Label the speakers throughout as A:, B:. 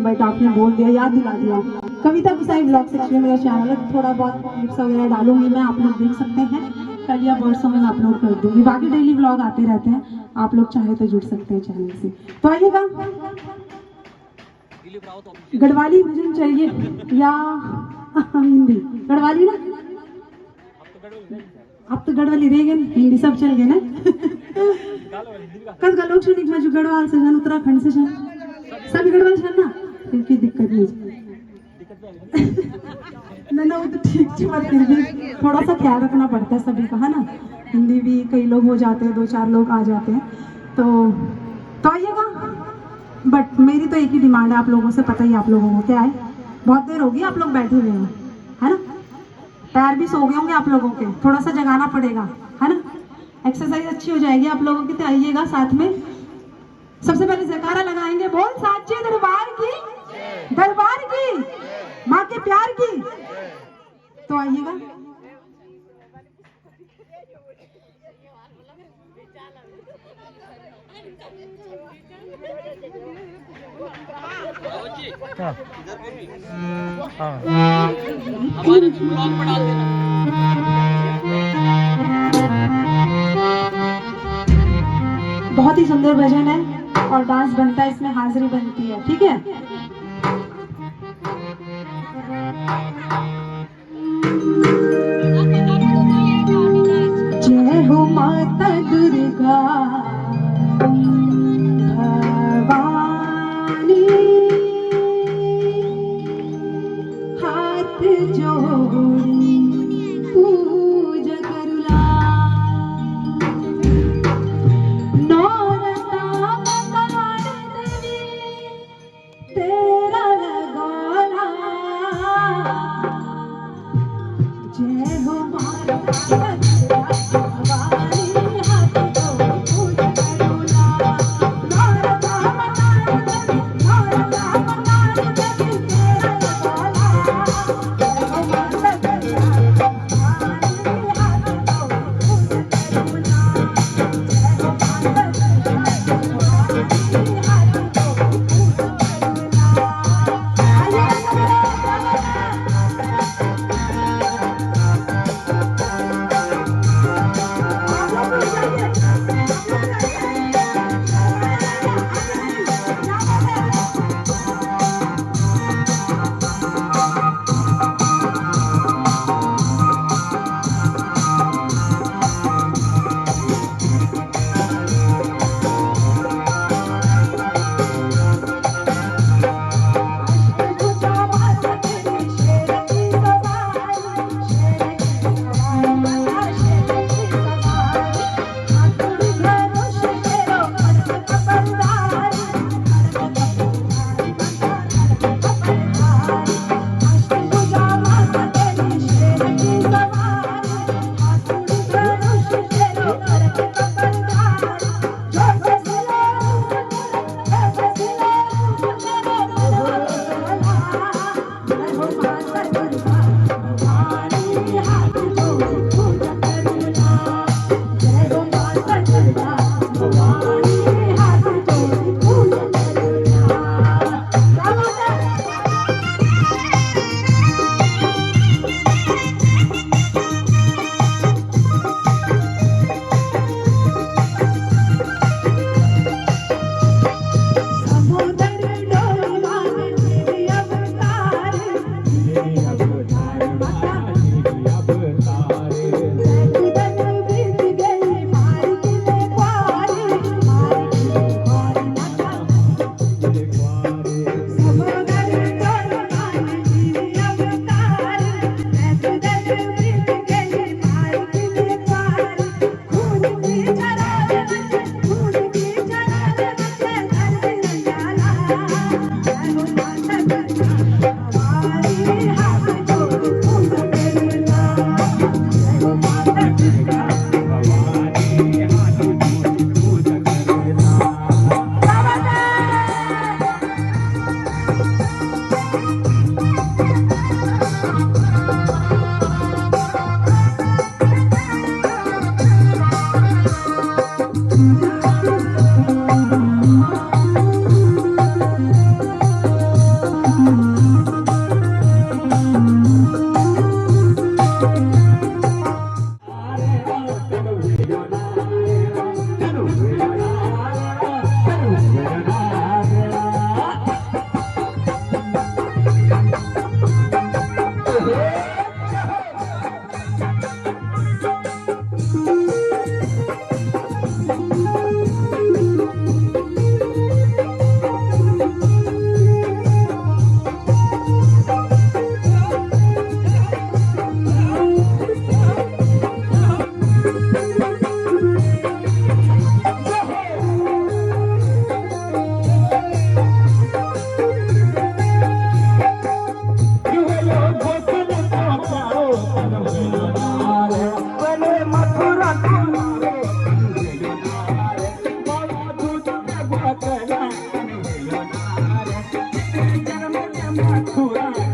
A: But आपने बोल दिया, याद दिला दिया। कविता गुसाई ब्लॉग सेक्शन में मेरा चैनल है, थोड़ा बहुत क्लिप्स वगैरह डालूंगी मैं, आप लोग देख सकते हैं। कल या परसों में अपलोड कर दूंगी। बाकी डेली ब्लॉग आते रहते हैं, आप लोग चाहे तो जुड़ सकते हैं चैनल से। तो आइएगा, गढ़वाली भजन चाहिए या हिंदी? गढ़वाली ना, अब तो गढ़वाली रह गए, हिंदी सब चल गए ना। कल लोग सुनिक में जो गढ़वाल से जन, उत्तराखंड से जन, सभी गढ़वाल से ना, फिर की दिक्कत नहीं। ना वो तो ठीक है, पर फिर भी थोड़ा सा ख्याल रखना पड़ता है सभी का, है ना। हिंदी भी कई लोग हो जाते हैं, 2-4 लोग आ जाते हैं, तो आइएगा। बट मेरी तो एक ही डिमांड है, आप लोगों से पता ही आप लोगों को क्या है, बहुत देर होगी आप लोग बैठे हुए हैं, है ना। पैर भी सो गए होंगे आप लोगों के, थोड़ा सा जगाना पड़ेगा, है ना। एक्सरसाइज अच्छी हो जाएगी आप लोगों की। तो आइएगा साथ में, सबसे पहले जयकारा लगाएंगे, बोल साचे दरबार की, दरबार की, माँ के प्यार की। तो आइएगा। बहुत ही सुंदर भजन है और डांस बनता है इसमें, हाजिरी बनती है, ठीक है। जय हो माता दुर्गा भवानी, हाथ जोड़ी पूजा करुला, नौरता मकान देवी तेरा लगोला। जय हो माता भवानी, हाथ जोड़ी पूजा करुला, नौरता मकान देवी, नौरता मकान देवी तेरा लगोला। जय हो माता भवानी, हाथ जोड़ी पूजा करुला, जय हो माता भवानी, हाथ जोड़ी पूजा करुला।
B: Shambhu Mahadev,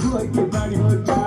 B: जोगी बड़ो चा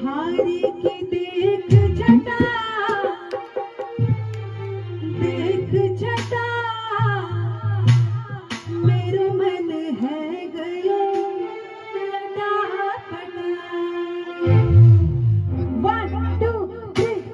A: हारी की देख जटा मेरो मन है गयो लटापटा 1 2 3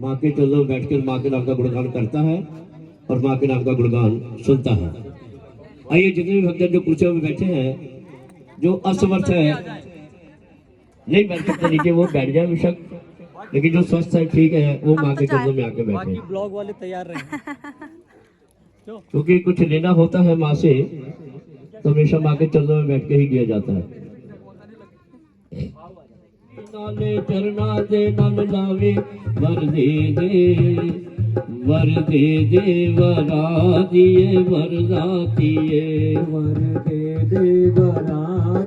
B: माँ के चरणों में बैठकर माँ के नाम का गुणगान करता है और माँ के नाम का गुणगान सुनता है। आइए जितने भी भक्तजन जो कुर्सियों में बैठे हैं, जो असमर्थ है नहीं बैठ सकते नीचे, वो बैठ जाए बेशक, लेकिन जो स्वस्थ है ठीक है वो माँ के चरणों में आके बैठे।
C: ब्लॉग वाले तैयार रहे
B: क्योंकि कुछ लेना होता है माँ से तो हमेशा माँ के चरणों में बैठ के ही दिया जाता है। नाले चरना दे नल लावे वर दे वरा दिए वरदातिए
C: वर दे वरा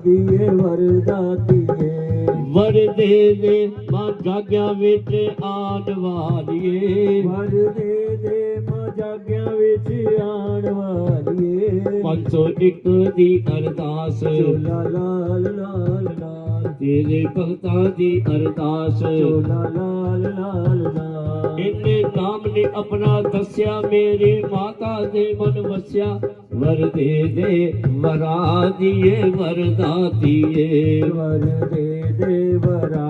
C: दिए वरदातिए
B: वर दे मां जाग्या विच आन वालिए
C: वर दे मां जाग्या विच आन वालिए
B: 501 दी अरदास
C: ला लाल लाल लाल
B: तेरे भगतां दी अरदास
C: ला लाल लाल लाल
B: इन्ने नाम ने अपना दस्या मेरी माता दे मन वस्या वर दे वरा दिए वरदातिए
C: वर दे वरा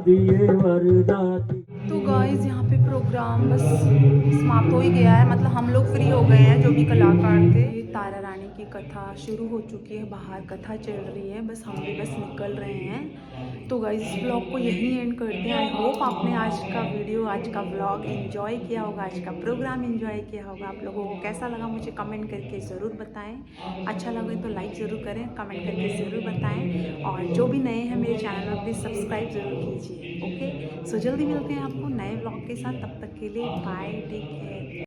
C: दिए वरदाती।
D: तो गाइस यहाँ पे प्रोग्राम बस समाप्त हो ही गया है, मतलब हम लोग फ्री हो गए हैं जो भी कलाकार थे। तारा रानी की कथा शुरू हो चुकी है, बाहर कथा चल रही है, बस हम भी बस निकल रहे हैं। तो गाइस इस ब्लॉग को यहीं एंड करते हैं। आई होप आपने आज का वीडियो, आज का ब्लॉग एंजॉय किया होगा, आज का प्रोग्राम एंजॉय किया होगा। आप लोगों को कैसा लगा मुझे कमेंट करके ज़रूर बताएं। अच्छा लगे तो लाइक ज़रूर करें, कमेंट करके ज़रूर बताएं, और जो भी नए हैं मेरे चैनल पर प्लीज़ सब्सक्राइब ज़रूर कीजिए। ओके, सो जल्दी मिलते हैं आपको नए ब्लॉग के साथ, तब तक के लिए बाय, टेक केयर।